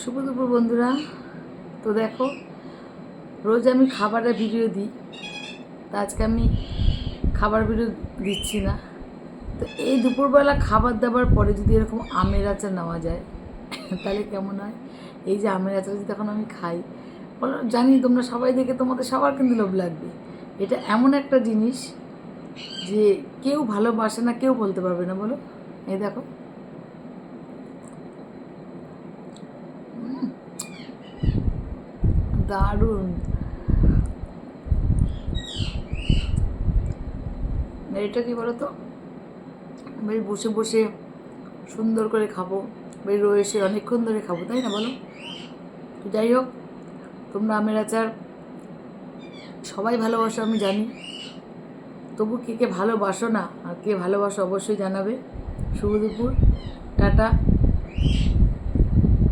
শুভ দুপুর বন্ধুরা। তো দেখো, রোজ আমি খাবারের ভিডিও দিই, তা আজকে আমি খাবার ভিডিও দিচ্ছি না। তো এই দুপুরবেলা খাবার দাবার পরে যদি এরকম আমের আচার নেওয়া যায় তাহলে কেমন হয়। এই যে আমের আচার যদি তখন আমি খাই, বলো, জানি তোমরা সবাই দেখে তোমাদের সবার কিন্তু লোভ লাগবে। এটা এমন একটা জিনিস যে কেউ ভালোবাসে না, কেউ বলতে পারবে না, বলো। এই দেখো, দারুণ। এটা কি বলো তো, বেশ বসে বসে সুন্দর করে খাবো, বেশ রয়েছে অনেকক্ষণ ধরে খাবো, তাই না বলো। তো যাই হোক, তোমরা আমের আচার সবাই ভালোবাসো আমি জানি, তবু কে কে ভালোবাসো না আর কে ভালোবাসো অবশ্যই জানাবে। শুভ দুপুর, টাটা।